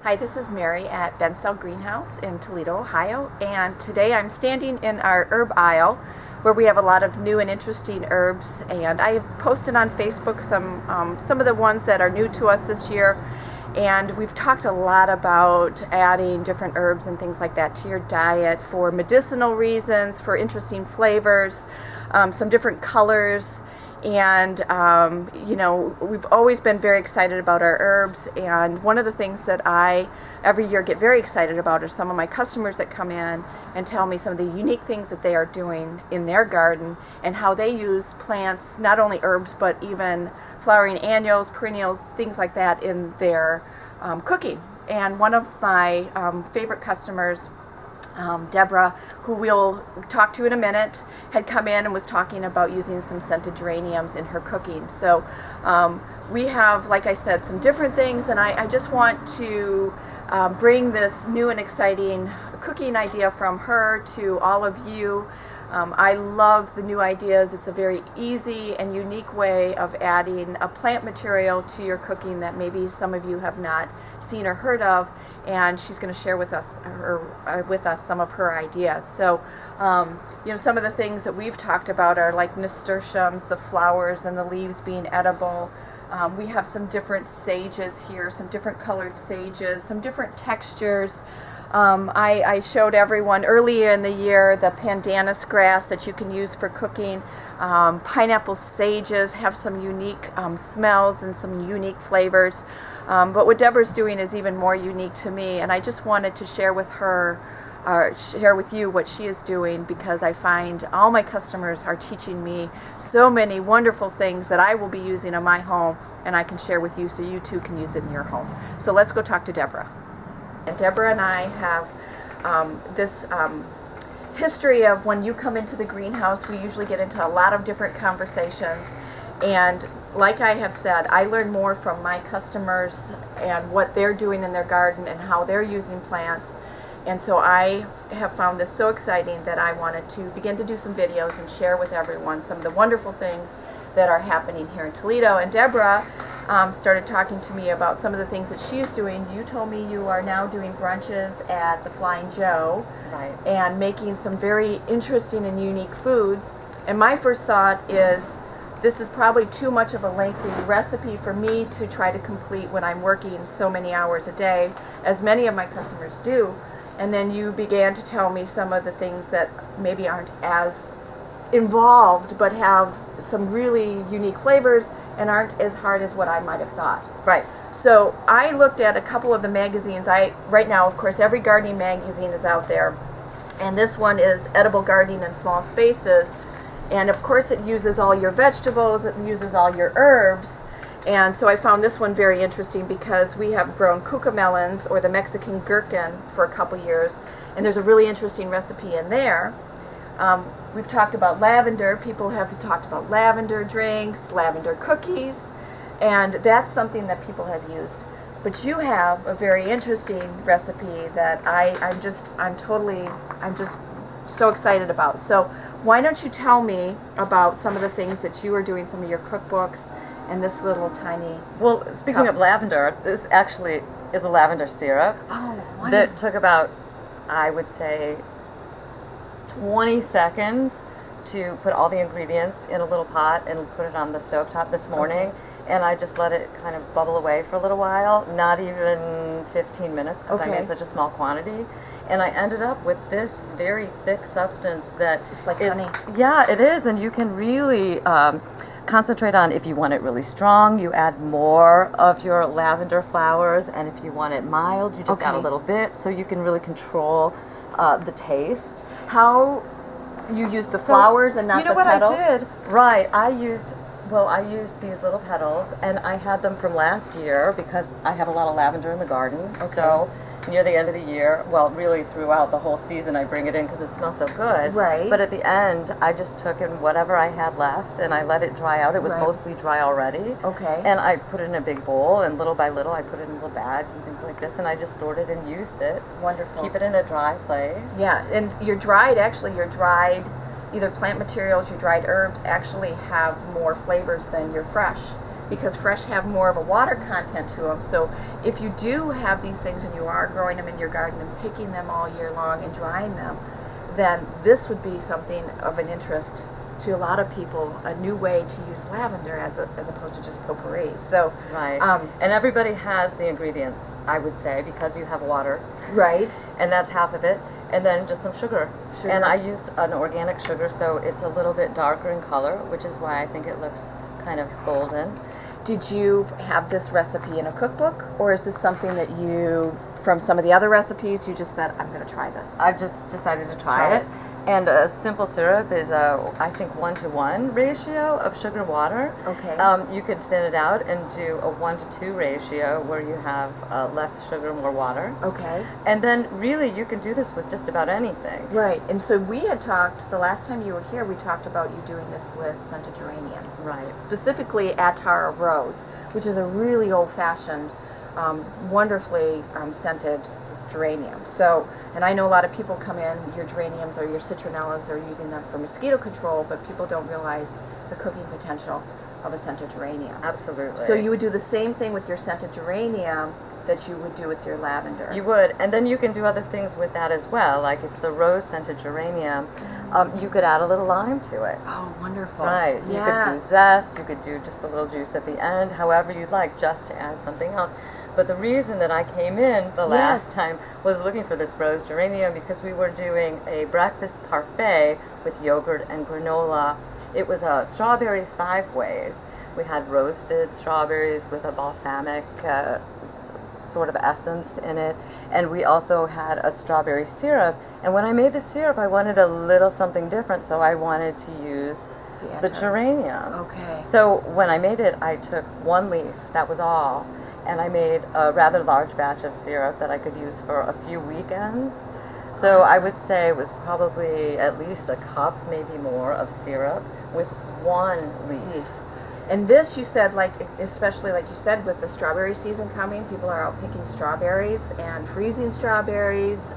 Hi, this is Mary at Bensell Greenhouse in Toledo, Ohio, and today I'm standing in our herb aisle where we have a lot of new and interesting herbs, and I have posted on Facebook some of the ones that are new to us this year, and we've talked a lot about adding different herbs and things like that to your diet for medicinal reasons, for interesting flavors, some different colors. And we've always been very excited about our herbs, and one of the things that I every year get very excited about are some of my customers that come in and tell me some of the unique things that they are doing in their garden and how they use plants, not only herbs but even flowering annuals, perennials, things like that in their cooking. And one of my favorite customers, Deborah, who we'll talk to in a minute, had come in and was talking about using some scented geraniums in her cooking. So we have, like I said, some different things, and I just want to bring this new and exciting cooking idea from her to all of you. I love the new ideas. It's a very easy and unique way of adding a plant material to your cooking that maybe some of you have not seen or heard of, and she's going to share with us some of her ideas. So, some of the things that we've talked about are like nasturtiums, the flowers and the leaves being edible. We have some different sages here, some different colored sages, some different textures. I showed everyone earlier in the year the pandanus grass that you can use for cooking. Pineapple sages have some unique smells and some unique flavors. But what Deborah's doing is even more unique to me, and I just wanted to share with you what she is doing, because I find all my customers are teaching me so many wonderful things that I will be using in my home, and I can share with you so you too can use it in your home. So let's go talk to Deborah. And Deborah and I have this history of when you come into the greenhouse, we usually get into a lot of different conversations. And like I have said, I learn more from my customers and what they're doing in their garden and how they're using plants. And so I have found this so exciting that I wanted to begin to do some videos and share with everyone some of the wonderful things that are happening here in Toledo. And Deborah started talking to me about some of the things that she's doing. You told me you are now doing brunches at the Flying Joe, right, and making some very interesting and unique foods. And my first thought is, this is probably too much of a lengthy recipe for me to try to complete when I'm working so many hours a day, as many of my customers do. And then you began to tell me some of the things that maybe aren't as involved but have some really unique flavors and aren't as hard as what I might have thought. right. So I looked at a couple of the magazines. Right now, of course, every gardening magazine is out there, and this one is Edible Gardening in Small Spaces. And of course it uses all your vegetables, it uses all your herbs. And so I found this one very interesting because we have grown cucamelons, or the Mexican gherkin, for a couple years, and there's a really interesting recipe in there. We've talked about lavender. People have talked about lavender drinks, lavender cookies, and that's something that people have used. But you have a very interesting recipe that I'm just so excited about. So why don't you tell me about some of the things that you are doing, some of your cookbooks, and this little tiny... Well, speaking of lavender, this actually is a lavender syrup. Oh, wonderful. That took about, I would say, 20 seconds to put all the ingredients in a little pot and put it on the stovetop this morning. Okay. And I just let it kind of bubble away for a little while, not even 15 minutes, because I made such a small quantity. And I ended up with this very thick substance that it's like honey. Yeah, it is, and you can really concentrate on, if you want it really strong, you add more of your lavender flowers, and if you want it mild, you just add a little bit, so you can really control the taste. How you use the flowers and not the petals? You know what I did? Right, I used these little petals, and I had them from last year because I have a lot of lavender in the garden. Okay. So near the end of the year, well, really throughout the whole season, I bring it in because it smells so good. Right. But at the end, I just took in whatever I had left and I let it dry out. It was mostly dry already. Okay. And I put it in a big bowl, and little by little, I put it in little bags and things like this, and I just stored it and used it. Wonderful. Keep it in a dry place. Yeah, and your dried either plant materials, your dried herbs actually have more flavors than your fresh. because fresh have more of a water content to them. So if you do have these things and you are growing them in your garden and picking them all year long and drying them, then this would be something of an interest to a lot of people, a new way to use lavender as opposed to just potpourri. So right, and everybody has the ingredients, I would say, because you have water, right, and that's half of it, and then just some sugar. And I used an organic sugar, so it's a little bit darker in color, which is why I think it looks kind of golden. Did you have this recipe in a cookbook, or is this something that you, from some of the other recipes, you just said, I'm going to try this? I've just decided to try it. And a simple syrup is I think 1-to-1 ratio of sugar water. Okay. You could thin it out and do a 1-to-2 ratio where you have less sugar, more water. Okay. And then really you can do this with just about anything. Right. And so we had talked, the last time you were here, we talked about you doing this with scented geraniums. Right. Specifically Attar of Rose, which is a really old-fashioned, wonderfully scented geranium. So, and I know a lot of people come in, your geraniums or your citronellas are using them for mosquito control, but people don't realize the cooking potential of a scented geranium. Absolutely. So you would do the same thing with your scented geranium that you would do with your lavender. You would, and then you can do other things with that as well. Like if it's a rose scented geranium, you could add a little lime to it. Oh, wonderful. Right. Yeah. You could do zest, you could do just a little juice at the end, however you'd like, just to add something else. But the reason that I came in the last time was looking for this rose geranium because we were doing a breakfast parfait with yogurt and granola. It was strawberries 5 ways. We had roasted strawberries with a balsamic sort of essence in it, and we also had a strawberry syrup. And when I made the syrup, I wanted a little something different, so I wanted to use the geranium. Okay. So when I made it, I took 1 leaf, that was all, and I made a rather large batch of syrup that I could use for a few weekends. So I would say it was probably at least a cup, maybe more, of syrup with 1 leaf. And this, you said, like, especially like you said, with the strawberry season coming, people are out picking strawberries and freezing strawberries.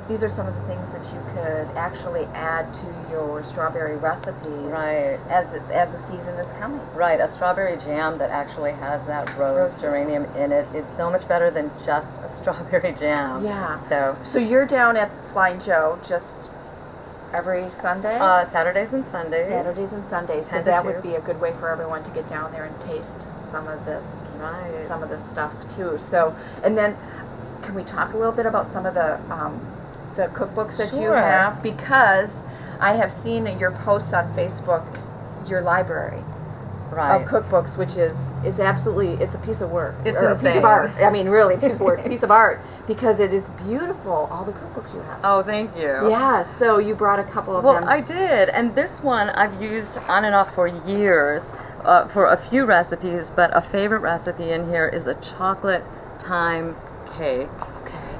These are some of the things that you could actually add to your strawberry recipes, right, as the season is coming. Right, a strawberry jam that actually has that rose geranium in it is so much better than just a strawberry jam. Yeah. So you're down at Flying Joe just every Sunday? Saturdays and Sundays. Saturdays and Sundays. So 10 to that 2. would be a good way for everyone to get down there and taste some of this, some of this stuff too. So, and then, can we talk a little bit about some of the cookbooks that you have? Because I have seen in your posts on Facebook your library of cookbooks, which is absolutely, it's a piece of work. It's insane. A piece of art. I mean, really, piece of work, piece of art, because it is beautiful, all the cookbooks you have. Oh, thank you. Yeah, so you brought a couple of them. them. Well, I did, and this one I've used on and off for years for a few recipes, but a favorite recipe in here is a chocolate thyme cake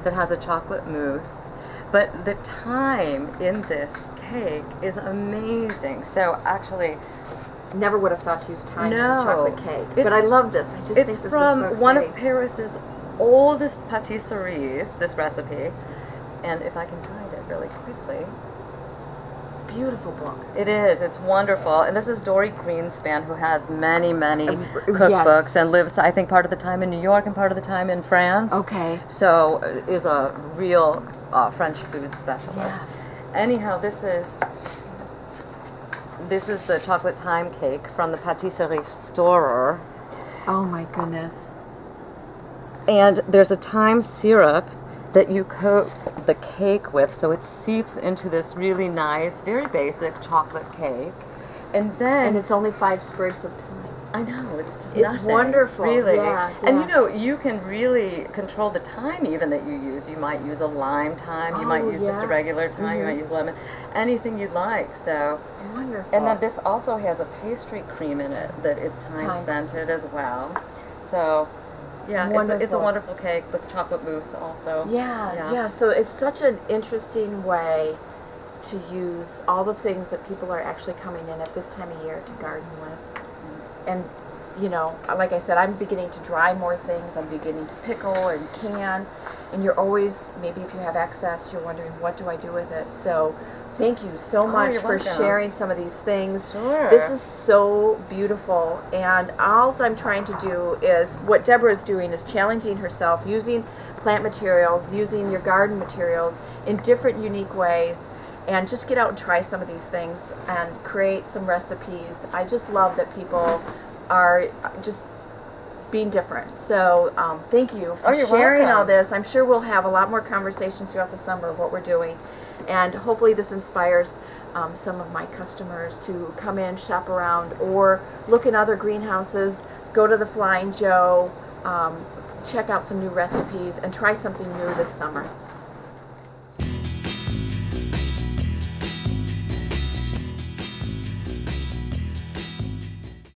that has a chocolate mousse. But the thyme in this cake is amazing. So actually, never would have thought to use thyme in a chocolate cake. But I love this. I just think this is so from exciting. One of Paris's oldest patisseries, this recipe. And if I can find it really quickly. Beautiful book. It is. It's wonderful. And this is Dory Greenspan, who has many, many cookbooks and lives, I think, part of the time in New York and part of the time in France. Okay. So is a real French food specialist. Yes. Anyhow, this is the chocolate thyme cake from the Patisserie Storer. Oh my goodness. And there's a thyme syrup that you coat the cake with, so it seeps into this really nice, very basic chocolate cake. And it's only 5 sprigs of thyme. I know, it's just It's nothing, wonderful. really. Yeah. And you know, you can really control the thyme even that you use. You might use a lime thyme, you might use just a regular thyme, you might use lemon, anything you'd like. So wonderful. And then this also has a pastry cream in it that is thyme scented as well. So yeah, it's a wonderful cake with chocolate mousse also. Yeah. So it's such an interesting way to use all the things that people are actually coming in at this time of year to garden with. And, you know, like I said, I'm beginning to dry more things. I'm beginning to pickle and can. And you're always, maybe if you have excess, you're wondering, what do I do with it? So Thank you so Oh, much you're for welcome. sharing some of these things. Sure. This is so beautiful, and all I'm trying to do is what Deborah is doing is challenging herself, using plant materials, using your garden materials in different unique ways, and just get out and try some of these things and create some recipes. I just love that people are just being different. So thank you for you're sharing all welcome. this. I'm sure we'll have a lot more conversations throughout the summer of what we're doing. And hopefully this inspires some of my customers to come in, shop around, or look in other greenhouses, go to the Flying Joe, check out some new recipes, and try something new this summer.